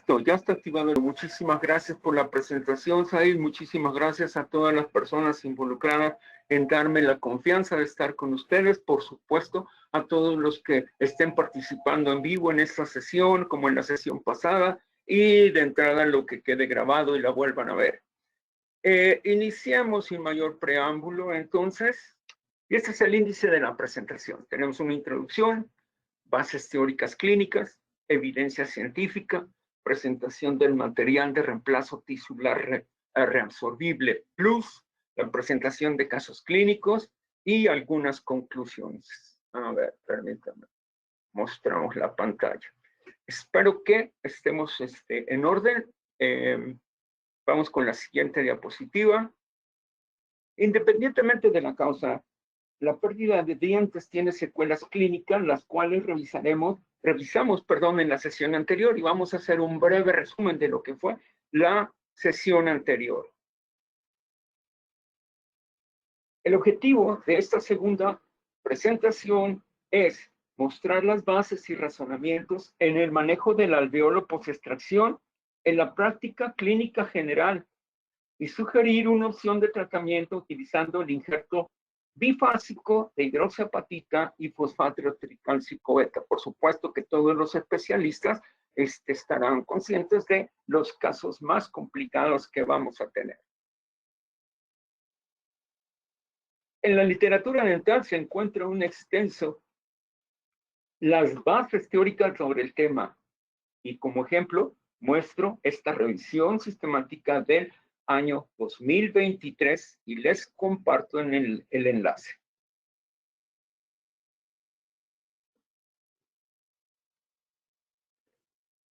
Listo, ya está activado. Muchísimas gracias por la presentación, Said. Muchísimas gracias a todas las personas involucradas en darme la confianza de estar con ustedes. Por supuesto, a todos los que estén participando en vivo en esta sesión, como en la sesión pasada, y de entrada lo que quede grabado y la vuelvan a ver. Iniciamos sin mayor preámbulo, entonces, y este es el índice de la presentación. Tenemos una introducción, bases teóricas clínicas, evidencia científica, presentación del material de reemplazo tisular reabsorbible plus, la presentación de casos clínicos y algunas conclusiones. A ver, permítanme. Mostramos la pantalla. Espero que estemos en orden. Vamos con la siguiente diapositiva. Independientemente de la causa, la pérdida de dientes tiene secuelas clínicas, las cuales revisamos, en la sesión anterior, y vamos a hacer un breve resumen de lo que fue la sesión anterior. El objetivo de esta segunda presentación es mostrar las bases y razonamientos en el manejo del alveolo post-extracción en la práctica clínica general y sugerir una opción de tratamiento utilizando el injerto bifásico de hidroxiapatita y fosfato tricálcico beta. Por supuesto que todos los especialistas estarán conscientes de los casos más complicados que vamos a tener. En la literatura dental se encuentra un extenso las bases teóricas sobre el tema y como ejemplo muestro esta revisión sistemática del año 2023 y les comparto en el enlace.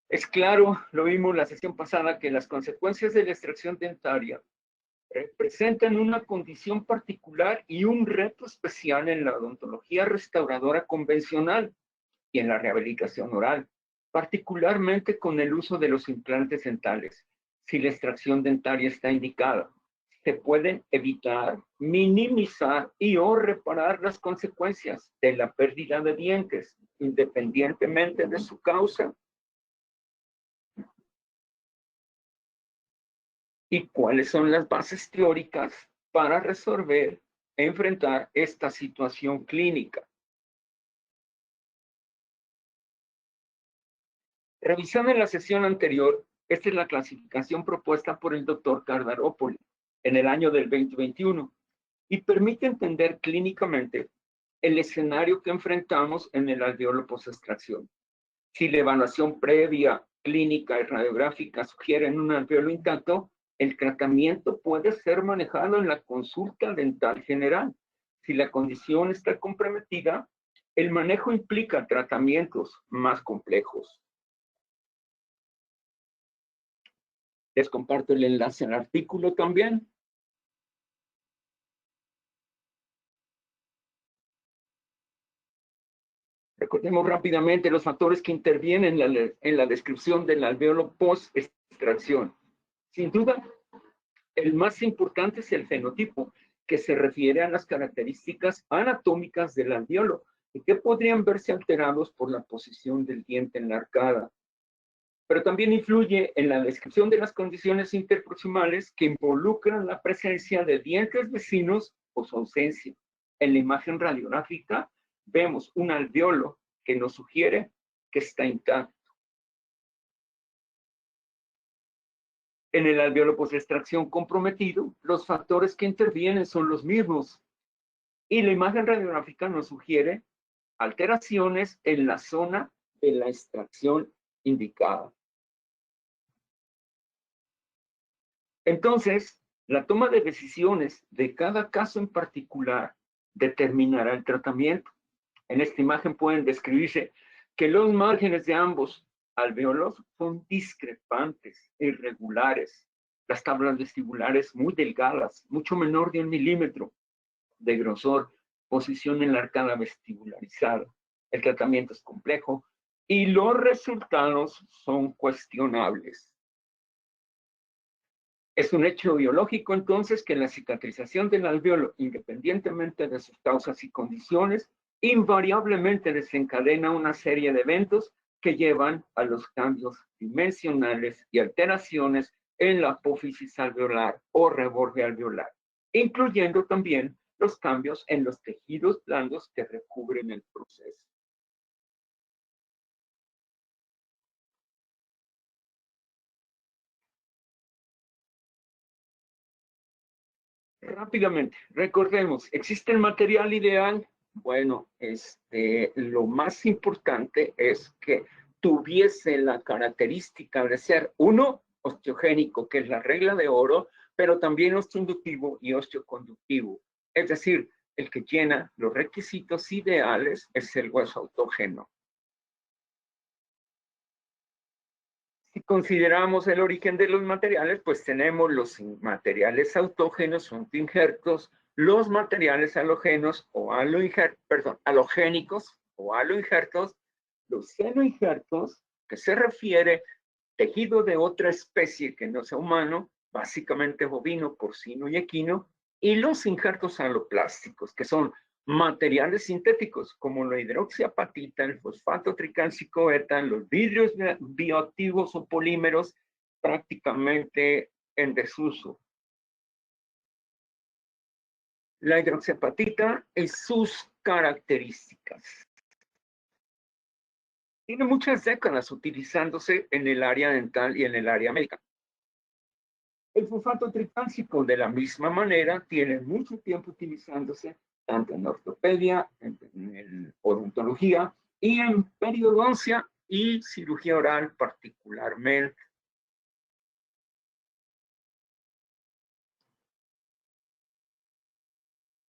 Es claro, lo vimos la sesión pasada, que las consecuencias de la extracción dentaria representan una condición particular y un reto especial en la odontología restauradora convencional y en la rehabilitación oral, particularmente con el uso de los implantes dentales. Si la extracción dentaria está indicada, se pueden evitar, minimizar y o reparar las consecuencias de la pérdida de dientes, independientemente de su causa. ¿Y cuáles son las bases teóricas para resolver, enfrentar esta situación clínica? Revisando en la sesión anterior, esta es la clasificación propuesta por el doctor Cardarópoli en el año del 2021 y permite entender clínicamente el escenario que enfrentamos en el alveolo post-extracción. Si la evaluación previa, clínica y radiográfica sugieren un alveolo intacto, el tratamiento puede ser manejado en la consulta dental general. Si la condición está comprometida, el manejo implica tratamientos más complejos. Les comparto el enlace al artículo también. Recordemos rápidamente los factores que intervienen en la descripción del alveolo post-extracción. Sin duda, el más importante es el fenotipo, que se refiere a las características anatómicas del alveolo y que podrían verse alterados por la posición del diente en la arcada. Pero también influye en la descripción de las condiciones interproximales que involucran la presencia de dientes vecinos o su ausencia. En la imagen radiográfica vemos un alveolo que nos sugiere que está intacto. En el alveolo post-extracción comprometido, los factores que intervienen son los mismos. Y la imagen radiográfica nos sugiere alteraciones en la zona de la extracción indicada. Entonces, la toma de decisiones de cada caso en particular determinará el tratamiento. En esta imagen pueden describirse que los márgenes de ambos alveolos son discrepantes, irregulares. Las tablas vestibulares muy delgadas, mucho menor de 1 milímetro de grosor, posición en la arcada vestibularizada. El tratamiento es complejo y los resultados son cuestionables. Es un hecho biológico, entonces, que la cicatrización del alveolo, independientemente de sus causas y condiciones, invariablemente desencadena una serie de eventos que llevan a los cambios dimensionales y alteraciones en la apófisis alveolar o reborde alveolar, incluyendo también los cambios en los tejidos blandos que recubren el proceso. Rápidamente, recordemos, ¿existe el material ideal? Bueno, lo más importante es que tuviese la característica de ser, uno, osteogénico, que es la regla de oro, pero también osteoinductivo y osteoconductivo. Es decir, el que llena los requisitos ideales es el hueso autógeno. Si consideramos el origen de los materiales, pues tenemos los materiales autógenos, son injertos, los materiales halógenos o halogénicos o haloinjertos, los senoinjertos, que se refiere tejido de otra especie que no sea humano, básicamente bovino, porcino y equino, y los injertos aloplásticos, que son materiales sintéticos como la hidroxiapatita, el fosfato tricálcico beta, los vidrios bioactivos o polímeros prácticamente en desuso. La hidroxiapatita y sus características. Tiene muchas décadas utilizándose en el área dental y en el área médica. El fosfato tricálcico, de la misma manera, tiene mucho tiempo utilizándose tanto en ortopedia, en odontología y en periodoncia y cirugía oral particularmente.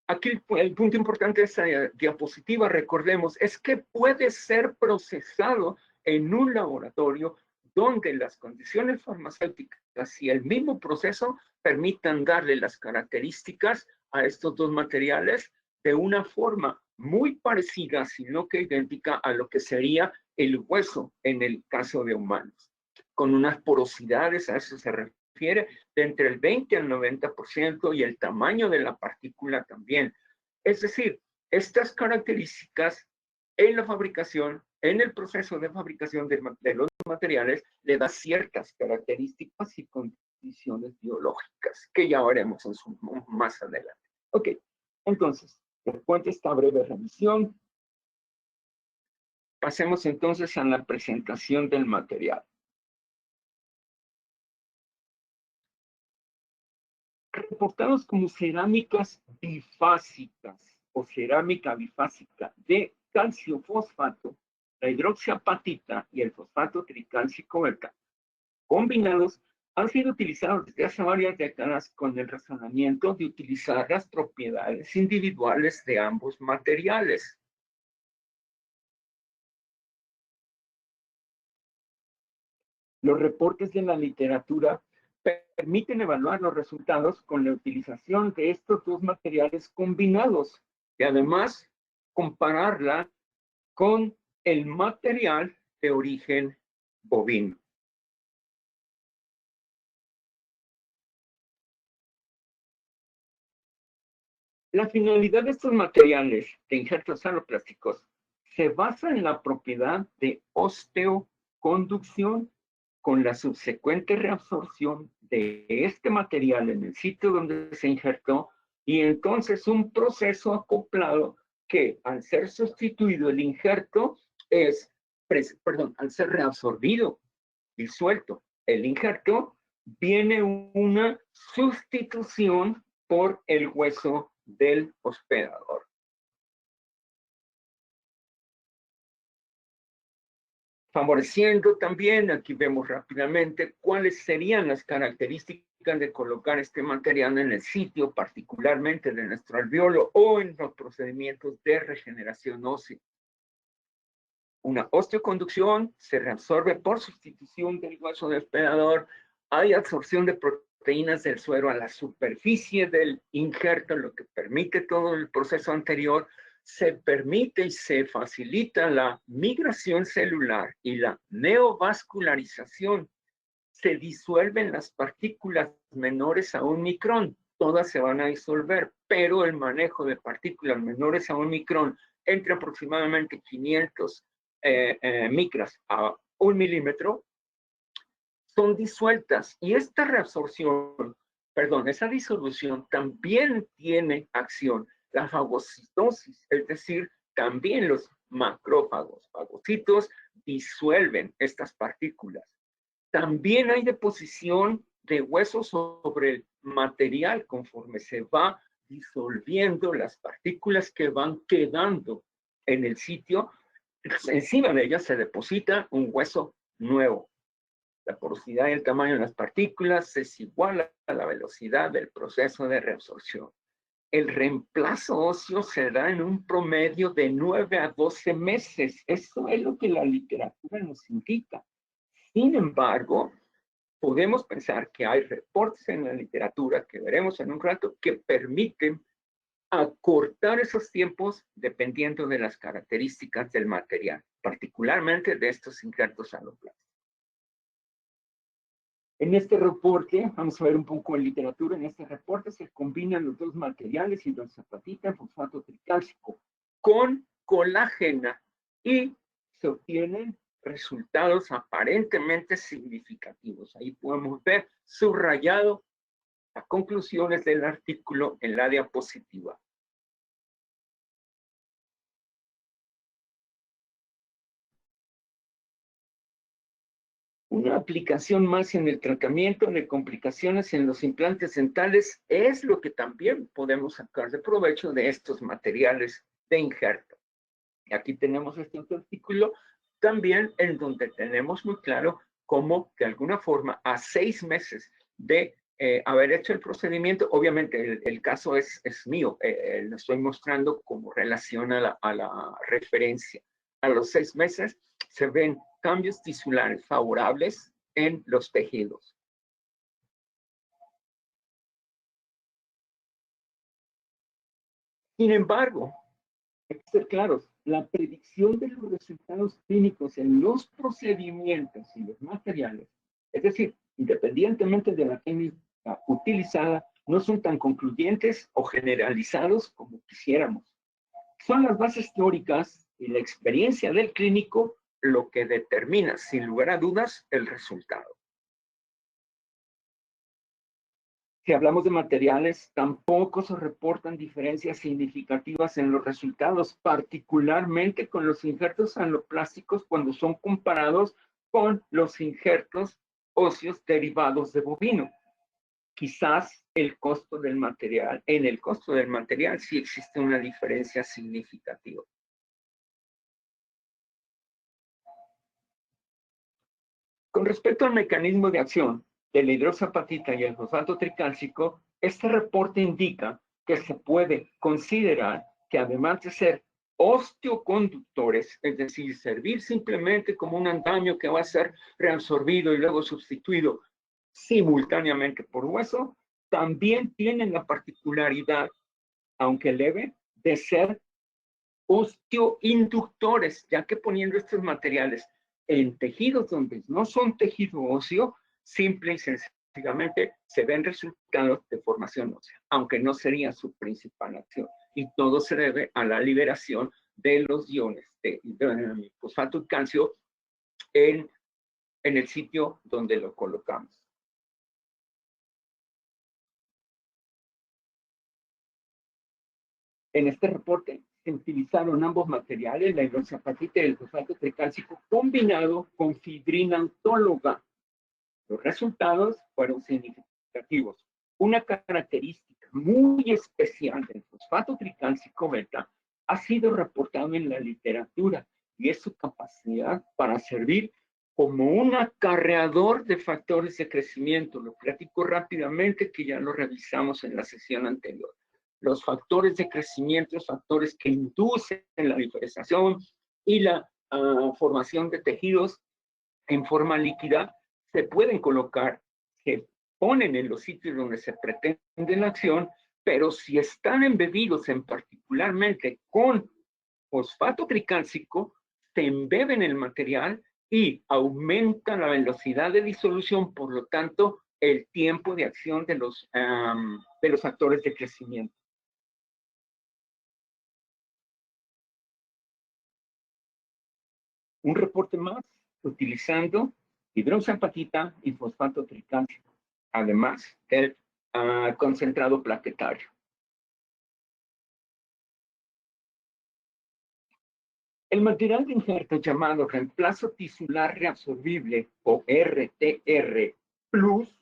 Aquí el punto importante de esta diapositiva, recordemos, es que puede ser procesado en un laboratorio donde las condiciones farmacéuticas y el mismo proceso permitan darle las características a estos dos materiales de una forma muy parecida, sino que idéntica a lo que sería el hueso en el caso de humanos, con unas porosidades, a eso se refiere, de entre el 20 al 90% y el tamaño de la partícula también. Es decir, estas características en la fabricación, en el proceso de fabricación de los materiales, le da ciertas características y condiciones biológicas que ya veremos más adelante. Ok, entonces, después de esta breve revisión, pasemos entonces a la presentación del material. Reportados como cerámicas bifásicas o cerámica bifásica de calcio fosfato, la hidroxiapatita y el fosfato tricálcico beta, combinados, han sido utilizados desde hace varias décadas con el razonamiento de utilizar las propiedades individuales de ambos materiales. Los reportes de la literatura permiten evaluar los resultados con la utilización de estos dos materiales combinados y además compararla con el material de origen bovino. La finalidad de estos materiales de injertos aloplásticos se basa en la propiedad de osteoconducción con la subsecuente reabsorción de este material en el sitio donde se injertó y entonces un proceso acoplado que al ser sustituido el injerto al ser reabsorbido, disuelto el injerto, viene una sustitución por el hueso del hospedador. Favoreciendo también, aquí vemos rápidamente cuáles serían las características de colocar este material en el sitio, particularmente de nuestro alveolo o en los procedimientos de regeneración ósea. Una osteoconducción se reabsorbe por sustitución del hueso del hospedador. Hay absorción de proteínas del suero a la superficie del injerto, lo que permite todo el proceso anterior. Se permite y se facilita la migración celular y la neovascularización. Se disuelven las partículas menores a un micrón. Todas se van a disolver, pero el manejo de partículas menores a un micrón entre aproximadamente 500 micras a 1 milímetro, son disueltas. Y esta reabsorción, perdón, esa disolución también tiene acción. La fagocitosis, es decir, también los macrófagos, fagocitos, disuelven estas partículas. También hay deposición de hueso sobre el material conforme se va disolviendo las partículas que van quedando en el sitio. Encima de ellas se deposita un hueso nuevo. La porosidad y el tamaño de las partículas es igual a la velocidad del proceso de reabsorción. El reemplazo óseo se da en un promedio de 9 a 12 meses. Eso es lo que la literatura nos indica. Sin embargo, podemos pensar que hay reportes en la literatura, que veremos en un rato, que permiten acortar esos tiempos dependiendo de las características del material, particularmente de estos injertos aloplásticos. En este reporte, vamos a ver un poco en literatura, en este reporte se combinan los dos materiales, hidroxapatita, fosfato tricálcico, con colágena y se obtienen resultados aparentemente significativos. Ahí podemos ver subrayado las conclusiones del artículo en la diapositiva. Una aplicación más en el tratamiento de complicaciones en los implantes dentales es lo que también podemos sacar de provecho de estos materiales de injerto. Y aquí tenemos este otro artículo también en donde tenemos muy claro cómo de alguna forma a 6 meses de haber hecho el procedimiento, obviamente el caso es mío, lo estoy mostrando como relación a la referencia. A los 6 meses se ven cambios tisulares favorables en los tejidos. Sin embargo, hay que ser claros, la predicción de los resultados clínicos en los procedimientos y los materiales, es decir, independientemente de la técnica utilizada, no son tan concluyentes o generalizados como quisiéramos. Son las bases teóricas y la experiencia del clínico lo que determina, sin lugar a dudas, el resultado. Si hablamos de materiales, tampoco se reportan diferencias significativas en los resultados, particularmente con los injertos aloplásticos cuando son comparados con los injertos óseos derivados de bovino. Quizás el costo del material, en el costo del material sí existe una diferencia significativa. Con respecto al mecanismo de acción de la hidroxapatita y el fosfato tricálcico, este reporte indica que se puede considerar que además de ser osteoconductores, es decir, servir simplemente como un andamio que va a ser reabsorbido y luego sustituido simultáneamente por hueso, también tienen la particularidad, aunque leve, de ser osteoinductores, ya que poniendo estos materiales en tejidos donde no son tejido óseo, simple y sencillamente se ven resultados de formación ósea, aunque no sería su principal acción. Y todo se debe a la liberación de los iones de fosfato y calcio en el sitio donde lo colocamos. En este reporte se utilizaron ambos materiales, la hidroxapatita y el fosfato tricálcico, combinado con fibrilina autóloga. Los resultados fueron significativos. Una característica muy especial del fosfato tricálcico beta ha sido reportado en la literatura y es su capacidad para servir como un acarreador de factores de crecimiento. Lo platico rápidamente, que ya lo revisamos en la sesión anterior. Los factores de crecimiento, factores que inducen la diferenciación y la formación de tejidos en forma líquida, se pueden colocar, se ponen en los sitios donde se pretende la acción, pero si están embebidos en particularmente con fosfato tricálcico, se embeben el material y aumenta la velocidad de disolución, por lo tanto, el tiempo de acción de los factores de crecimiento. Un reporte más utilizando hidroxiapatita y fosfato tricálcico, además del concentrado plaquetario. El material de injerto llamado reemplazo tisular reabsorbible o RTR Plus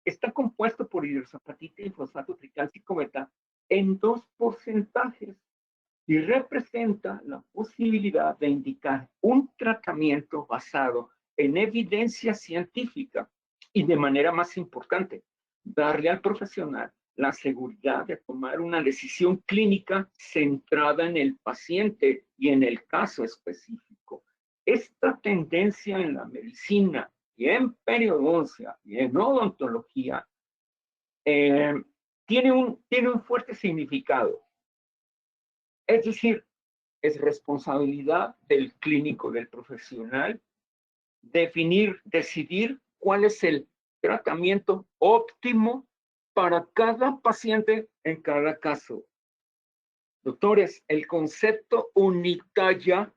está compuesto por hidroxiapatita y fosfato tricálcico beta en 2 porcentajes y representa la posibilidad de indicar un tratamiento basado en evidencia científica y, de manera más importante, darle al profesional la seguridad de tomar una decisión clínica centrada en el paciente y en el caso específico. Esta tendencia en la medicina y en periodoncia y en odontología tiene un fuerte significado. Es decir, es responsabilidad del clínico, del profesional, decidir cuál es el tratamiento óptimo para cada paciente en cada caso. Doctores, el concepto unitalla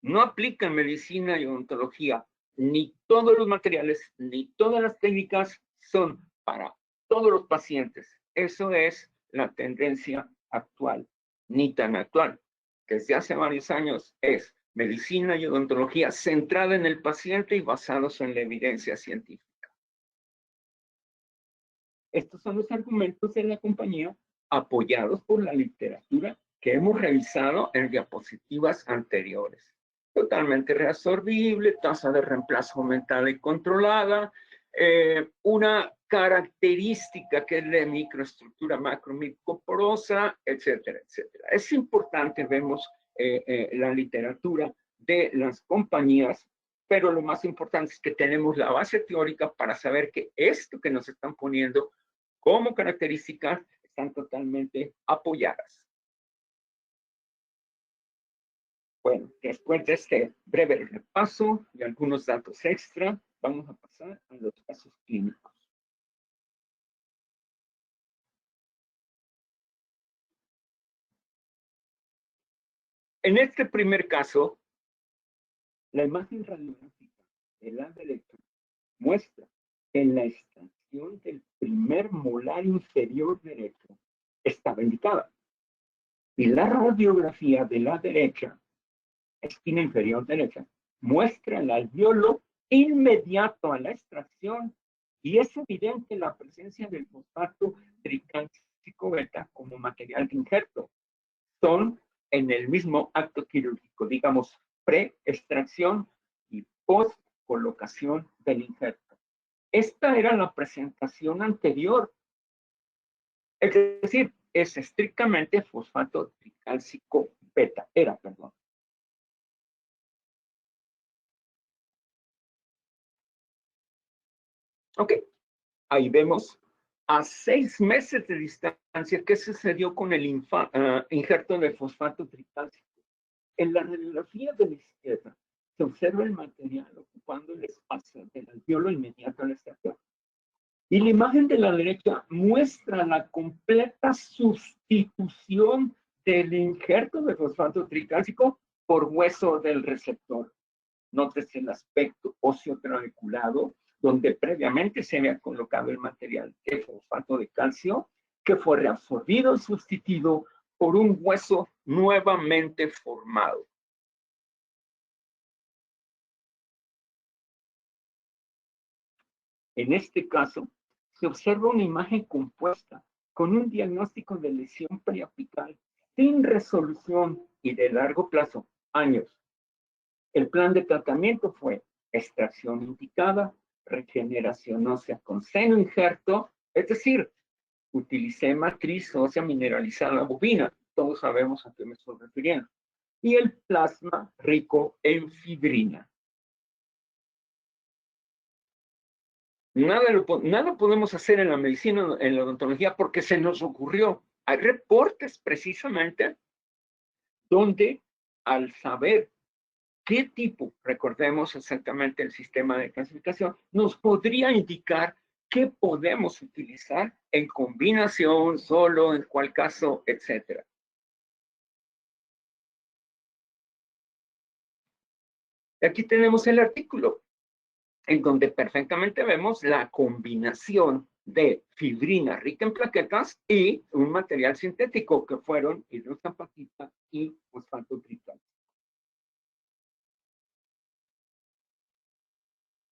no aplica en medicina y odontología. Ni todos los materiales, ni todas las técnicas son para todos los pacientes. Eso es la tendencia actual, ni tan actual. Desde hace varios años es medicina y odontología centrada en el paciente y basados en la evidencia científica. Estos son los argumentos de la compañía apoyados por la literatura que hemos revisado en diapositivas anteriores. Totalmente reabsorbible, tasa de reemplazo aumentada y controlada, una característica que es de microestructura macromicroporosa, etcétera, etcétera. Es importante, vemos la literatura de las compañías, pero lo más importante es que tenemos la base teórica para saber que esto que nos están poniendo como características están totalmente apoyadas. Bueno, después de este breve repaso y algunos datos extra, vamos a pasar a los casos clínicos. En este primer caso, la imagen radiográfica de la derecha muestra que la extracción del primer molar inferior derecho estaba indicada. Y la radiografía de la derecha, esquina inferior derecha, muestra el alveolo inmediato a la extracción y es evidente la presencia del fosfato tricálcico beta como material de injerto. Son en el mismo acto quirúrgico, digamos, pre-extracción y post-colocación del injerto. Esta era la presentación anterior. Es decir, es estrictamente fosfato tricálcico beta. Perdón. Ok, ahí vemos a 6 meses de distancia qué sucedió con el injerto de fosfato tricálcico. En la radiografía de la izquierda se observa el material ocupando el espacio del alveolo inmediato a la extracción. Y la imagen de la derecha muestra la completa sustitución del injerto de fosfato tricálcico por hueso del receptor. Nótese el aspecto óseo trabeculado, donde previamente se había colocado el material de fosfato de calcio, que fue reabsorbido y sustituido por un hueso nuevamente formado. En este caso, se observa una imagen compuesta con un diagnóstico de lesión preapical sin resolución y de largo plazo, años. El plan de tratamiento fue extracción indicada, regeneración ósea con seno injerto, es decir, utilicé matriz ósea mineralizada bovina, todos sabemos a qué me estoy refiriendo, y el plasma rico en fibrina. Nada podemos hacer en la medicina, en la odontología, porque se nos ocurrió. Hay reportes precisamente donde al saber qué tipo, recordemos exactamente el sistema de clasificación, nos podría indicar qué podemos utilizar en combinación, solo, en cuál caso, etcétera. Aquí tenemos el artículo, en donde perfectamente vemos la combinación de fibrina rica en plaquetas y un material sintético que fueron hidroxapatita y fosfato tricálcico.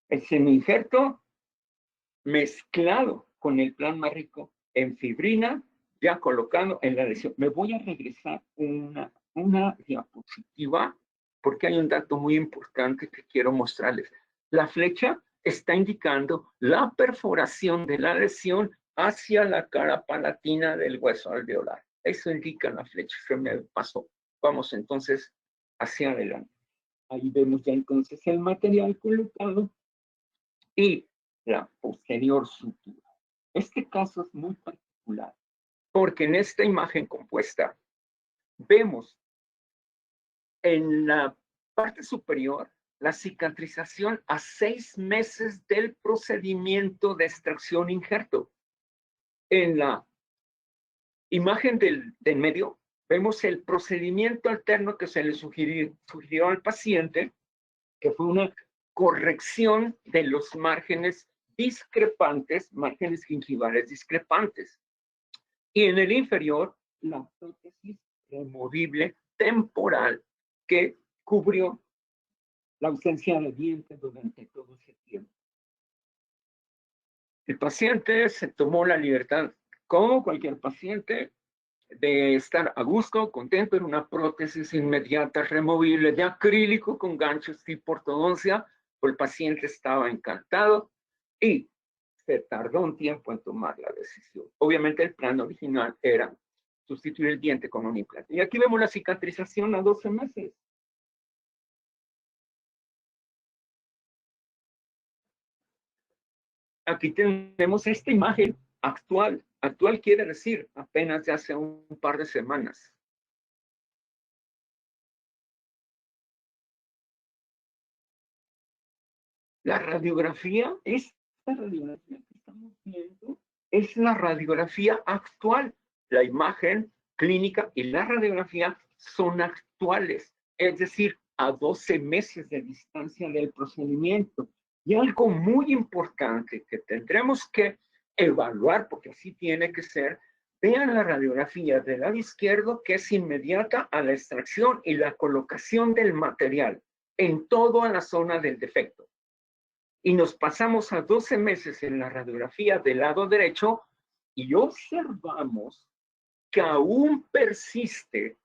El semi-injerto mezclado con el plasma rico en fibrina, ya colocado en la lesión. Me voy a regresar una diapositiva porque hay un dato muy importante que quiero mostrarles. La flecha está indicando la perforación de la lesión hacia la cara palatina del hueso alveolar. Eso indica la flecha, se me pasó. Vamos entonces hacia adelante. Ahí vemos ya entonces el material colocado y la posterior sutura. Este caso es muy particular porque en esta imagen compuesta vemos en la parte superior la cicatrización a 6 meses del procedimiento de extracción injerto. En la imagen del medio vemos el procedimiento alterno que se le sugirió al paciente, que fue una corrección de los márgenes discrepantes, márgenes gingivales discrepantes. Y en el inferior, la prótesis removible temporal que cubrió la ausencia de dientes durante todo ese tiempo. El paciente se tomó la libertad, como cualquier paciente, de estar a gusto, contento en una prótesis inmediata removible de acrílico con ganchos tipo ortodoncia. El paciente estaba encantado y se tardó un tiempo en tomar la decisión. Obviamente el plan original era sustituir el diente con un implante. Y aquí vemos la cicatrización a 12 meses. Aquí tenemos esta imagen actual. Actual quiere decir apenas de hace un par de semanas. La radiografía, esta radiografía que estamos viendo, es la radiografía actual. La imagen clínica y la radiografía son actuales, es decir, a 12 meses de distancia del procedimiento. Y algo muy importante que tendremos que evaluar, porque así tiene que ser, vean la radiografía del lado izquierdo, que es inmediata a la extracción y la colocación del material en toda la zona del defecto. Y nos pasamos a 12 meses en la radiografía del lado derecho y observamos que aún persiste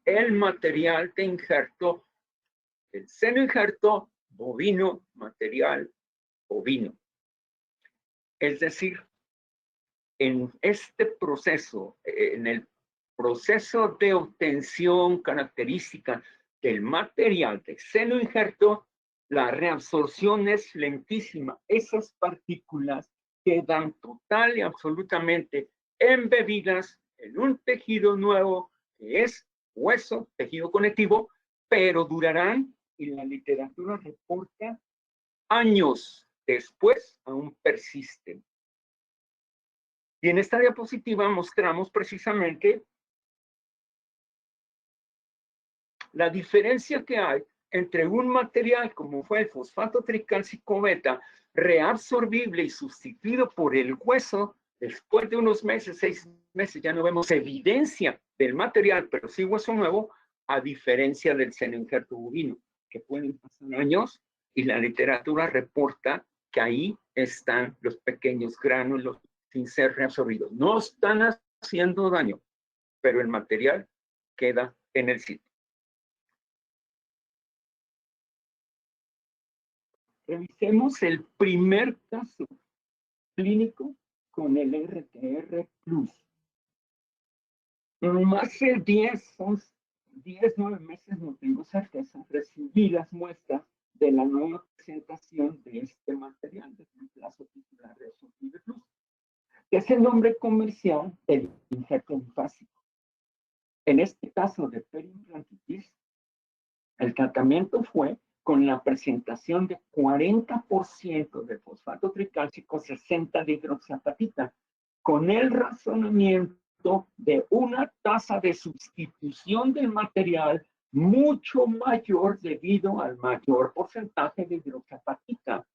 el material de injerto, el seno injerto bovino, material bovino. Es decir, en este proceso, en el proceso de obtención característica del material de seno injerto, la reabsorción es lentísima. Esas partículas quedan total y absolutamente embebidas en un tejido nuevo que es hueso, tejido conectivo, pero durarán, y la literatura reporta, años después aún persisten. Y en esta diapositiva mostramos precisamente la diferencia que hay entre un material como fue el fosfato tricálcico beta, reabsorbible y sustituido por el hueso. Después de unos meses, 6 meses, ya no vemos evidencia del material, pero sí hueso nuevo, a diferencia del seno injerto bovino, que pueden pasar años y la literatura reporta que ahí están los pequeños gránulos sin ser reabsorbidos. No están haciendo daño, pero el material queda en el sitio. Revisemos el primer caso clínico con el RTR+. Más de 9 meses, no tengo certeza, recibí las muestras de la nueva presentación de este material de reemplazo titular de Resortive Plus, que es el nombre comercial del injerto bifásico. En este caso de periimplantitis, el tratamiento fue con la presentación de 40% de fosfato tricálcico, 60% de hidroxiapatita, con el razonamiento de una tasa de sustitución del material mucho mayor debido al mayor porcentaje de hidroxiapatita,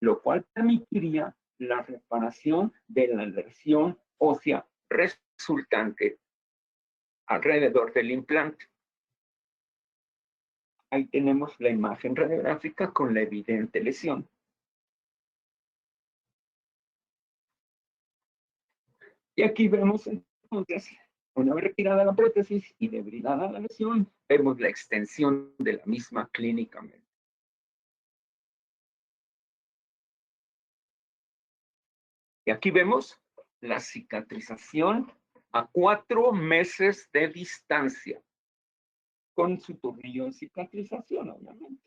lo cual permitiría la reparación de la lesión ósea resultante alrededor del implante. Ahí tenemos la imagen radiográfica con la evidente lesión. Y aquí vemos entonces, una vez retirada la prótesis y debridada la lesión, vemos la extensión de la misma clínicamente. Y aquí vemos la cicatrización a 4 meses de distancia, con su tornillo de cicatrización, obviamente.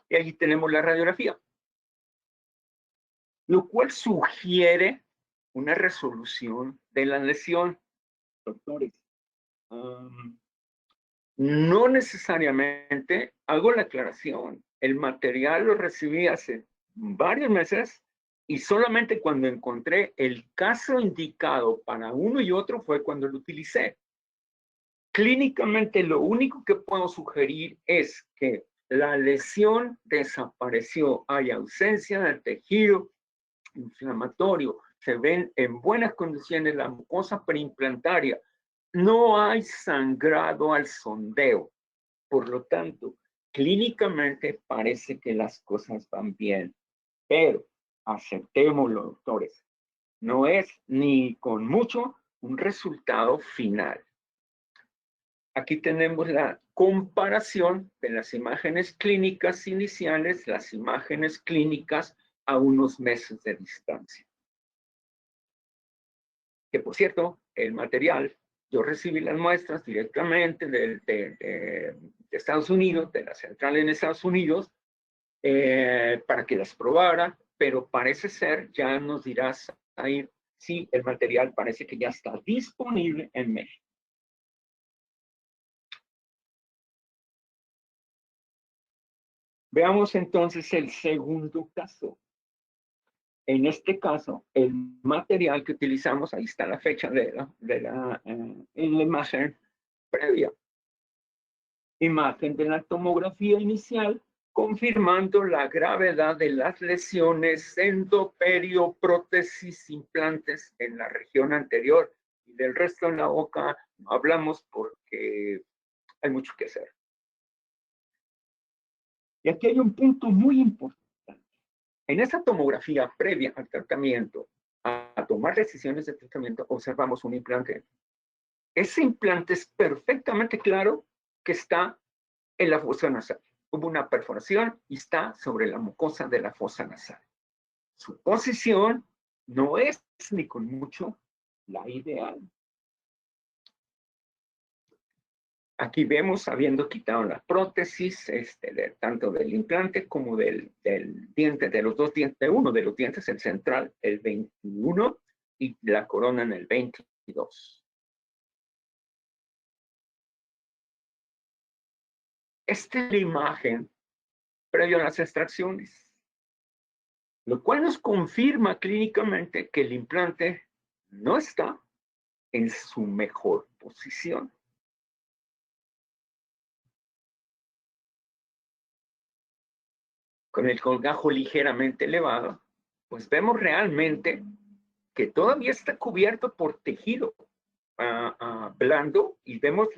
Y allí tenemos la radiografía, lo cual sugiere una resolución de la lesión. Doctores, no necesariamente, hago la aclaración, el material lo recibí hace varios meses y solamente cuando encontré el caso indicado para uno y otro fue cuando lo utilicé. Clínicamente lo único que puedo sugerir es que la lesión desapareció, hay ausencia del tejido inflamatorio, se ven en buenas condiciones la mucosa preimplantaria, no hay sangrado al sondeo. Por lo tanto, clínicamente parece que las cosas van bien, pero aceptémoslo, doctores, no es ni con mucho un resultado final. Aquí tenemos la comparación de las imágenes clínicas iniciales, las imágenes clínicas a unos meses de distancia. Que por cierto, el material, yo recibí las muestras directamente de Estados Unidos, de la central en Estados Unidos, para que las probara, pero parece ser, ya nos dirás ahí, sí, el material parece que ya está disponible en México. Veamos entonces el segundo caso. En este caso, el material que utilizamos, ahí está la fecha en la imagen previa. Imagen de la tomografía inicial, confirmando la gravedad de las lesiones endoperio-prótesis implantes en la región anterior. Y del resto en la boca no hablamos porque hay mucho que hacer. Y aquí hay un punto muy importante. En esa tomografía previa al tratamiento, a tomar decisiones de tratamiento, observamos un implante. Ese implante es perfectamente claro que está en la fosa nasal. Hubo una perforación y está sobre la mucosa de la fosa nasal. Su posición no es ni con mucho la ideal. Aquí vemos, habiendo quitado la prótesis, tanto del implante como del diente, de los dos dientes, de uno de los dientes, el central, el 21, y la corona en el 22. Esta es la imagen previo a las extracciones, lo cual nos confirma clínicamente que el implante no está en su mejor posición. Con el colgajo ligeramente elevado, pues vemos realmente que todavía está cubierto por tejido blando y vemos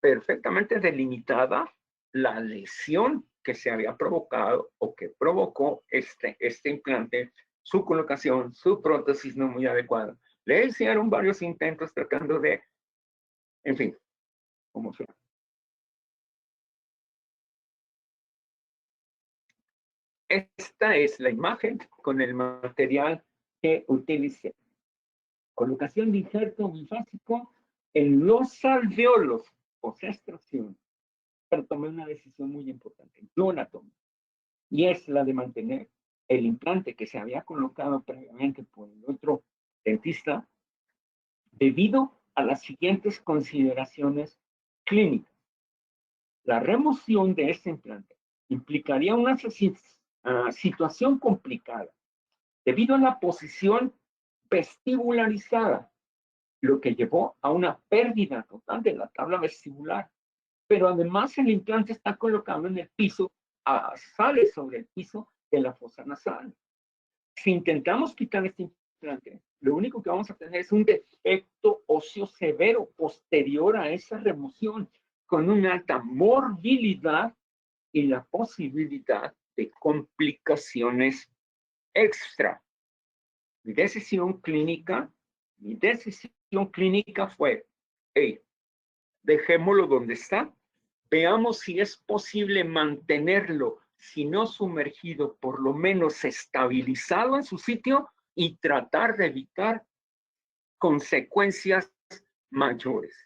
perfectamente delimitada la lesión que se había provocado o que provocó este implante, su colocación, su prótesis no muy adecuada. Le hicieron varios intentos tratando de, en fin, como sea. Esta es la imagen con el material que utilicé. Colocación de injerto bifásico en los alveolos, post-extracción. Pero tomé una decisión muy importante. Yo la tomé. Y es la de mantener el implante que se había colocado previamente por el otro dentista debido a las siguientes consideraciones clínicas. La remoción de este implante implicaría una situación complicada debido a la posición vestibularizada, lo que llevó a una pérdida total de la tabla vestibular. Pero además el implante está colocado en el piso, sale sobre el piso de la fosa nasal. Si intentamos quitar este implante, lo único que vamos a tener es un defecto óseo severo posterior a esa remoción, con una alta morbilidad y la posibilidad de complicaciones extra. Mi decisión clínica fue, hey, dejémoslo donde está, veamos si es posible mantenerlo, si no sumergido, por lo menos estabilizado en su sitio y tratar de evitar consecuencias mayores.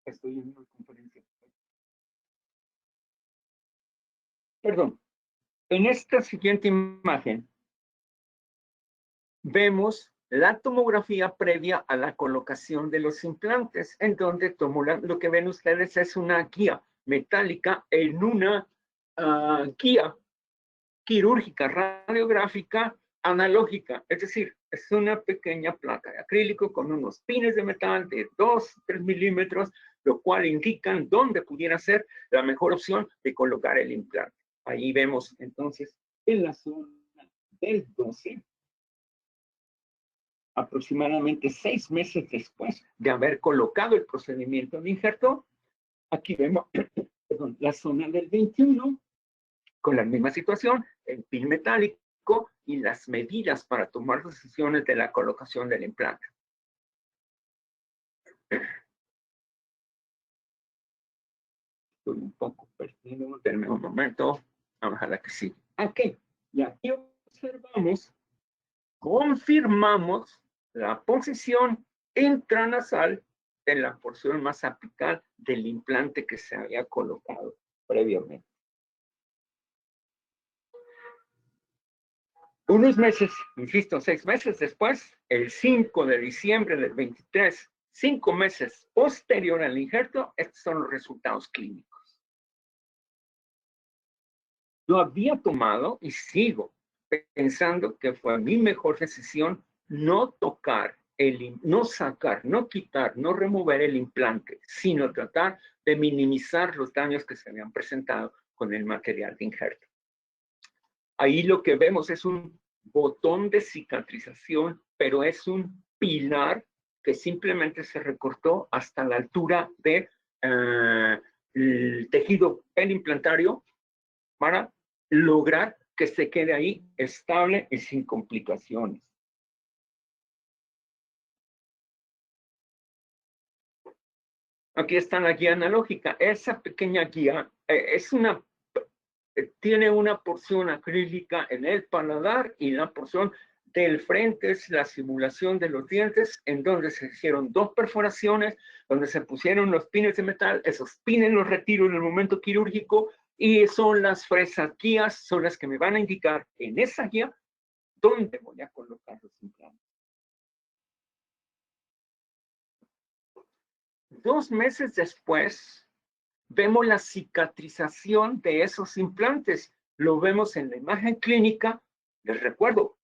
Estoy en una conferencia. Perdón. En esta siguiente imagen vemos la tomografía previa a la colocación de los implantes, en donde lo que ven ustedes es una guía metálica en una guía quirúrgica radiográfica analógica, es decir, es una pequeña placa de acrílico con unos pines de metal de 2-3 milímetros, lo cual indican dónde pudiera ser la mejor opción de colocar el implante. Ahí vemos entonces en la zona del 12, aproximadamente 6 meses después de haber colocado el procedimiento de injerto, aquí vemos perdón, la zona del 21, con la misma situación, el pin metálico y las medidas para tomar decisiones de la colocación del implante. Estoy un poco perdido, denme un momento, ojalá que sí. Ok, y aquí observamos, confirmamos la posición intranasal de la porción más apical del implante que se había colocado previamente. Unos meses, insisto, 6 meses después, el 5 de diciembre del 23, 5 meses posterior al injerto, estos son los resultados clínicos. Yo había tomado y sigo pensando que fue mi mejor decisión no tocar, no sacar, no quitar, no remover el implante, sino tratar de minimizar los daños que se habían presentado con el material de injerto. Ahí lo que vemos es un botón de cicatrización, pero es un pilar que simplemente se recortó hasta la altura de el tejido perimplantario para lograr que se quede ahí estable y sin complicaciones. Aquí está la guía analógica. Esa pequeña guía tiene una porción acrílica en el paladar y la porción del frente es la simulación de los dientes, en donde se hicieron 2 perforaciones, donde se pusieron los pines de metal. Esos pines los retiro en el momento quirúrgico y son las fresas guías, son las que me van a indicar en esa guía dónde voy a colocar los implantes. 2 meses después, vemos la cicatrización de esos implantes. Lo vemos en la imagen clínica. Les recuerdo,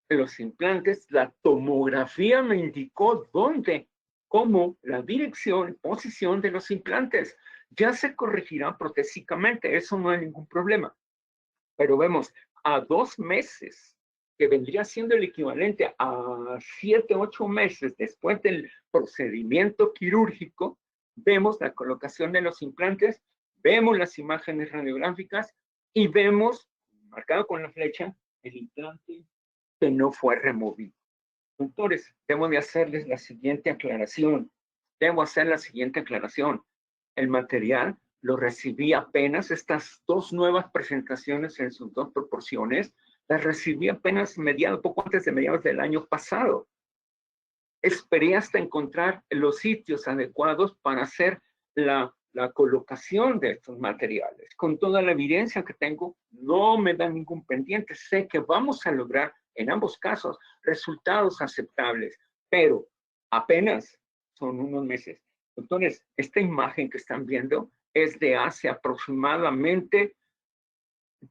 los implantes, la tomografía me indicó dónde, cómo, la dirección, posición de los implantes. Ya se corregirá protésicamente, eso no hay ningún problema. Pero vemos a 2 meses, que vendría siendo el equivalente a 7, 8 meses después del procedimiento quirúrgico, vemos la colocación de los implantes, vemos las imágenes radiográficas y vemos, marcado con la flecha, el implante que no fue removido. Doctores, debo de hacerles la siguiente aclaración. Debo hacer la siguiente aclaración. El material lo recibí apenas, estas 2 nuevas presentaciones en sus 2 proporciones, las recibí apenas poco antes de mediados del año pasado. Esperé hasta encontrar los sitios adecuados para hacer la colocación de estos materiales. Con toda la evidencia que tengo, no me da ningún pendiente. Sé que vamos a lograr, en ambos casos, resultados aceptables, pero apenas son unos meses. Doctores, esta imagen que están viendo es de hace aproximadamente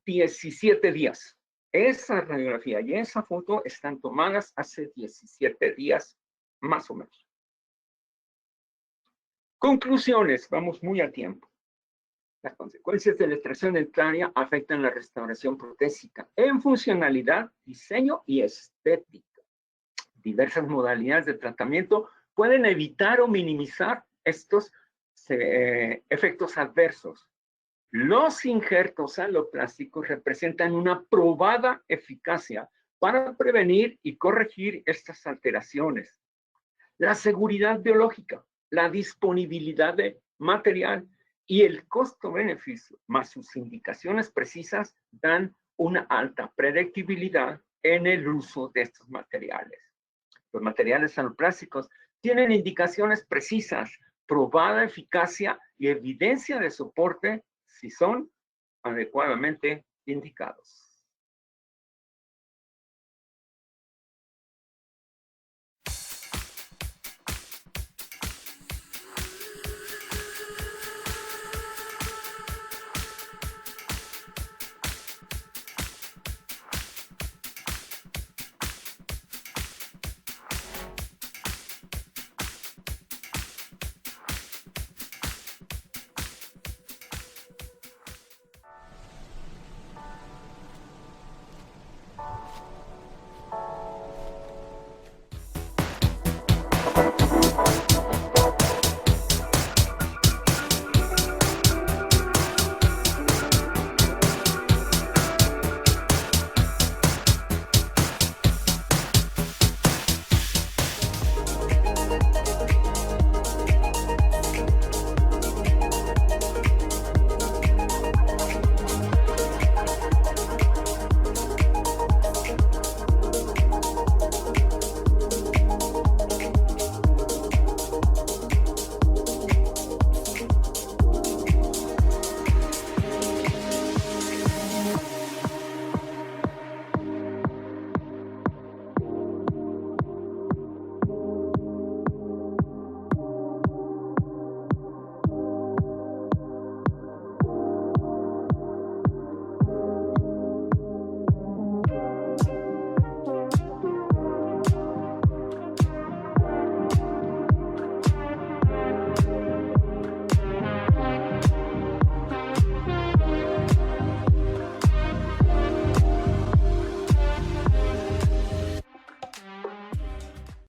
17 días. Esa radiografía y esa foto están tomadas hace 17 días, más o menos. Conclusiones, vamos muy a tiempo. Las consecuencias de la extracción dentaria afectan la restauración protésica en funcionalidad, diseño y estética. Diversas modalidades de tratamiento pueden evitar o minimizar estos efectos adversos. Los injertos aloplásticos representan una probada eficacia para prevenir y corregir estas alteraciones. La seguridad biológica, la disponibilidad de material y el costo-beneficio, más sus indicaciones precisas, dan una alta predictibilidad en el uso de estos materiales. Los materiales aloplásticos tienen indicaciones precisas, probada eficacia y evidencia de soporte si son adecuadamente indicados.